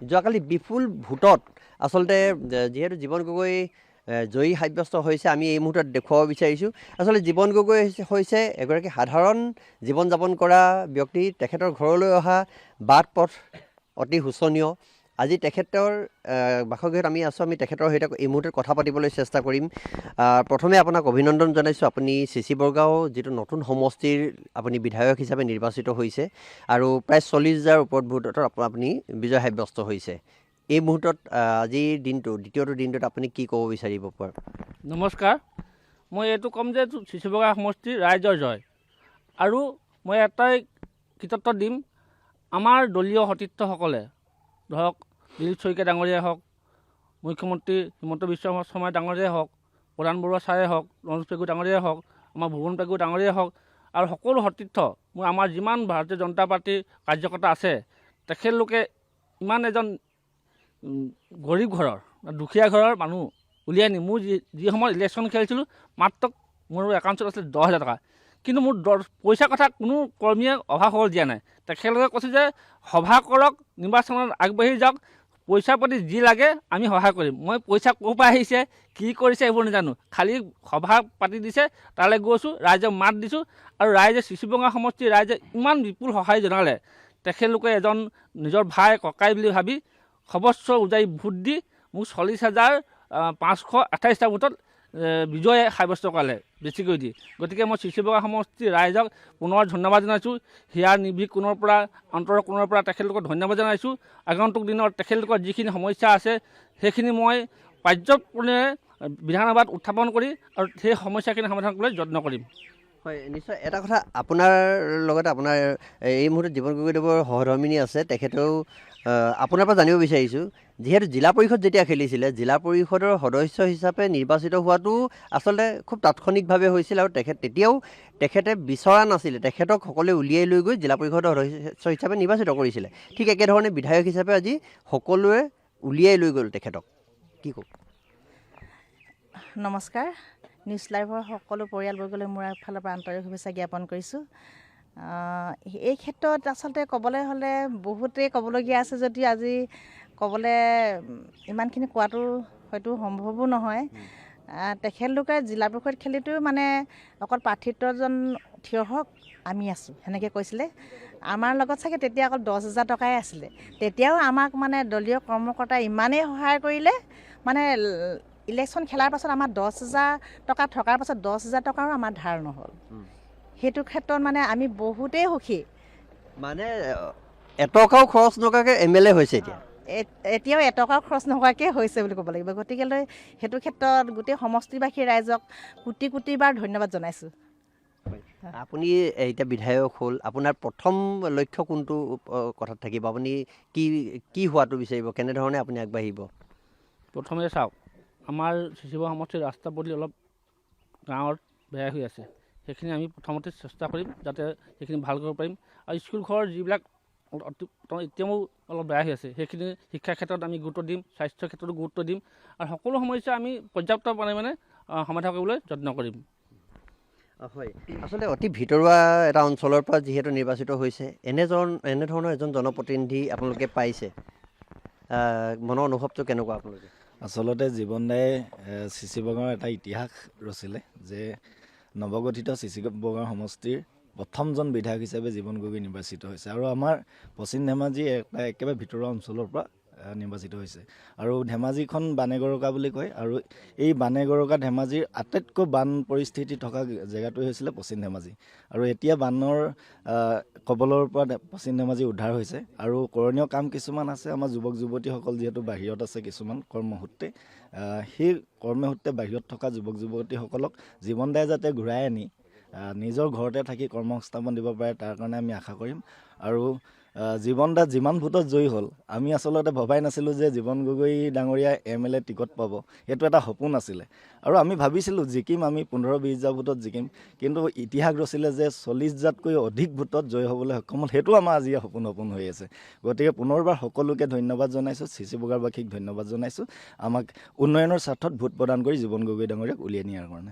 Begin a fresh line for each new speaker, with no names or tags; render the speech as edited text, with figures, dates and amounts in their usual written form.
যোৱাকালি বিপুল ভোটত আচলতে যিহেতু জীৱন গগৈ জয়ী সাব্যস্ত হৈছে, আমি এই মুহূৰ্তত দেখুৱাব বিচাৰিছোঁ। আচলতে জীৱন গগৈ হৈছে এগৰাকী সাধাৰণ জীৱন যাপন কৰা ব্যক্তি। তেখেতৰ ঘৰলৈ অহা বাট পথ অতি শোচনীয়। আজি তেখেতৰ বাসগৃহত আমি আছোঁ, আমি তেখেতৰ সৈতে এই মুহূৰ্তত কথা পাতিবলৈ চেষ্টা কৰিম। প্ৰথমে আপোনাক অভিনন্দন জনাইছোঁ। আপুনি চিচি বৰগাঁও যিটো নতুন সমষ্টিৰ আপুনি বিধায়ক হিচাপে নিৰ্বাচিত হৈছে আৰু প্ৰায় 40,000 ওপৰত ভোটত আপুনি বিজয় সাব্যস্ত হৈছে। এই মুহূৰ্তত আজিৰ দিনটো দ্বিতীয়টো দিনটোত আপুনি কি ক'ব বিচাৰিব পাৰে?
নমস্কাৰ, মই এইটো ক'ম যে চিচি বৰগাঁও সমষ্টিৰ ৰাইজৰ জয়। আৰু মই এটাই কৃতিত্ব দিম, আমাৰ দলীয় সতীৰ্থসকলে ধৰক দিলীপ শইকীয়া ডাঙৰীয়াই হওক, মুখ্যমন্ত্ৰী হিমন্ত বিশ্ব শৰ্মা ডাঙৰীয়াই হওক, প্ৰধান বৰুৱা ছাৰে হওক, ৰঞ্জিত পেগু ডাঙৰীয়াই হওক, আমাৰ ভুৱন পেগু ডাঙৰীয়াই হওক আৰু সকলো সতীৰ্থ মোৰ আমাৰ যিমান ভাৰতীয় জনতা পাৰ্টীৰ কাৰ্যকৰ্তা আছে, তেখেতলোকে ইমান এজন গৰীব ঘৰৰ দুখীয়া ঘৰৰ মানুহ উলিয়াই নি মোৰ যি সময়ত ইলেকশ্যন খেলিছিলোঁ মাত্ৰ মোৰ একাউণ্টত আছিলে 10,000 টকা। কিন্তু মোৰ পইচাৰ কথা কোনো কৰ্মীয়ে অভাৱ হ'ব দিয়া নাই। তেখেতলোকে কৈছে যে সভা কৰক, নিৰ্বাচনত আগবাঢ়ি যাওক, পইচাৰ প্ৰতি যি লাগে আমি সহায় কৰিম। মই পইচা ক'ৰ পৰা আহিছে, কি কৰিছে এইবোৰ নাজানো, খালী সভা পাতি দিছে, তালৈ গৈছোঁ, ৰাইজক মাত দিছোঁ আৰু ৰাইজে চিচি বৰগাঁও সমষ্টিৰ ৰাইজে ইমান বিপুল সহায় জনালে। তেখেতলোকে এজন নিজৰ ভাই ককাই বুলি ভাবি সৰ্বস্ব উজাৰি ভোট দি মোক 40,528টা ভোটত বিজয় সাব্যস্ত কৰালে বেছিকৈ দি। গতিকে মই চিচি বৰগাঁও সমষ্টিৰ ৰাইজক পুনৰ ধন্যবাদ জনাইছোঁ। হিয়াৰ নিৰ্ভীক কোণৰ পৰা, অন্তৰৰ কোণৰ পৰা তেখেতলোকক ধন্যবাদ জনাইছোঁ। আগন্তুক দিনত তেখেতলোকৰ যিখিনি সমস্যা আছে সেইখিনি মই পৰ্যাপ্তপূৰ্ণে বিধানসভাত উত্থাপন কৰি আৰু সেই সমস্যাখিনি সমাধান কৰিবলৈ যত্ন কৰিম।
হয়, নিশ্চয়। এটা কথা আপোনাৰ লগতে আপোনাৰ এই মুহূৰ্তত জীৱন গগৈদেৱৰ সহধৰ্মিনী আছে, তেখেতেও আপোনাৰ পৰা জানিব বিচাৰিছোঁ, যিহেতু জিলা পৰিষদ যেতিয়া খেলিছিলে, জিলা পৰিষদৰ সদস্য হিচাপে নিৰ্বাচিত হোৱাটো আচলতে খুব তাৎক্ষণিকভাৱে হৈছিল আৰু তেতিয়াও তেখেতে বিচৰা নাছিলে, তেখেতক সকলোৱে উলিয়াই লৈ গৈ জিলা পৰিষদৰ সদস্য হিচাপে নিৰ্বাচিত কৰিছিলে। ঠিক একেধৰণে বিধায়ক হিচাপে আজি সকলোৱে উলিয়াই লৈ গ'ল তেখেতক, কি ক'ব?
নমস্কাৰ, নিউজ লাইভৰ সকলো পৰিয়ালবৰ্গলৈ মোৰ ফালৰ পৰা আন্তৰিক শুভেচ্ছা জ্ঞাপন কৰিছোঁ। এই ক্ষেত্ৰত আচলতে ক'বলৈ হ'লে বহুতেই ক'বলগীয়া আছে, যদিও আজি ক'বলৈ ইমানখিনি কোৱাটো হয়তো সম্ভৱো নহয়। তেখেতলোকে জিলা পৰিষদ খেলিটো মানে অকল প্ৰাৰ্থিত্বজন থিয় হওক, আমি আছোঁ সেনেকৈ কৈছিলে। আমাৰ লগত চাগে তেতিয়া অকল 10,000 টকাই আছিলে। তেতিয়াও আমাক মানে দলীয় কৰ্মকৰ্তাই ইমানেই সহায় কৰিলে, মানে ইলেকশ্যন খেলাৰ পাছত আমাৰ 10,000 টকা থকাৰ পাছত 10,000 টকাৰো আমাৰ ধাৰ নহ'ল। সেইটো ক্ষেত্ৰত মানে আমি বহুতেই সুখী।
মানে এটকাও খৰচ নকৰাকৈ MLA হৈছে এতিয়া।
এতিয়াও এটকাও খৰচ নোহোৱাকৈ হৈছে বুলি ক'ব লাগিব। গতিকেলৈ সেইটো ক্ষেত্ৰত গোটেই সমষ্টিবাসী ৰাইজক কোটি কোটিবাৰ ধন্যবাদ জনাইছোঁ।
আপুনি এতিয়া বিধায়ক হ'ল, আপোনাৰ প্ৰথম লক্ষ্য কোনটো কথাত থাকিব? আপুনি কি হোৱাটো বিচাৰিব, কেনেধৰণে আপুনি আগবাঢ়িব?
প্ৰথমে চাওক, আমাৰ চিচি বৰগাঁও সমষ্টিৰ ৰাস্তা পদূলি অলপ গাঁৱত বেয়া হৈ আছে। সেইখিনি আমি প্ৰথমতে চেষ্টা কৰিম যাতে সেইখিনি ভাল কৰিব পাৰিম। আৰু স্কুল ঘৰ যিবিলাক এতিয়াও অলপ বেয়া হৈ আছে, সেইখিনি শিক্ষাৰ ক্ষেত্ৰত আমি গুৰুত্ব দিম, স্বাস্থ্যৰ ক্ষেত্ৰতো গুৰুত্ব দিম আৰু সকলো সমস্যা আমি পৰ্যাপ্ত পৰিমাণে সমাধান কৰিবলৈ যত্ন কৰিম।
হয়, আচলতে অতি ভিতৰুৱা এটা অঞ্চলৰ পৰা যিহেতু নিৰ্বাচিত হৈছে, এনেধৰণৰ এজন জনপ্ৰতিনিধি আপোনালোকে পাইছে, মনৰ অনুভৱটো কেনেকুৱা আপোনালোকে?
আচলতে জীৱন দায়ে চিচি বৰগাঁৱৰ এটা ইতিহাস ৰচিলে যে নৱগঠিত চিচি বৰগাঁও সমষ্টিৰ প্ৰথমজন বিধায়ক হিচাপে জীৱন গগৈ নিৰ্বাচিত হৈছে আৰু আমাৰ পশ্চিম ধেমাজি এটা একেবাৰে ভিতৰুৱা অঞ্চলৰ পৰা নিৰ্বাচিত হৈছে। আৰু ধেমাজিখন বানেগৰকা বুলি কয় আৰু এই বানেগৰকা ধেমাজিৰ আটাইতকৈ বান পৰিস্থিতি থকা জেগাটোৱে হৈছিলে পশ্চিম ধেমাজি। আৰু এতিয়া বানৰ কবলৰ পৰা পশ্চিম ধেমাজি উদ্ধাৰ হৈছে আৰু কৰণীয় কাম কিছুমান আছে। আমাৰ যুৱক যুৱতীসকল যিহেতু বাহিৰত আছে কিছুমান কৰ্মসূত্ৰে, সেই কৰ্মসূত্ৰে বাহিৰত থকা যুৱক যুৱতীসকলক জীৱন দায়ে যাতে ঘূৰাই আনি নিজৰ ঘৰতে থাকি কৰ্মসংস্থাপন দিব পাৰে, তাৰ কাৰণে আমি আশা কৰিম। আৰু জীৱন দা যিমান ভোটত জয়ী হ'ল, আমি আচলতে ভবাই নাছিলোঁ যে জীৱন গগৈ ডাঙৰীয়া MLA টিকট পাব। সেইটো এটা সপোন আছিলে আৰু আমি ভাবিছিলোঁ জিকিম, আমি 15-20 ভোটত জিকিম, কিন্তু ইতিহাস ৰচিলে যে 40,000তকৈ অধিক ভোটত জয়ী হ'বলৈ সক্ষম হ'ল। সেইটো আমাৰ আজি সপোন হৈ আছে। গতিকে পুনৰবাৰ সকলোকে ধন্যবাদ জনাইছোঁ, চিচি বৰগাঁওবাসীক ধন্যবাদ জনাইছোঁ আমাক উন্নয়নৰ স্বাৰ্থত ভোট প্ৰদান কৰি জীৱন গগৈ ডাঙৰীয়াক উলিয়াই নিয়াৰ কাৰণে।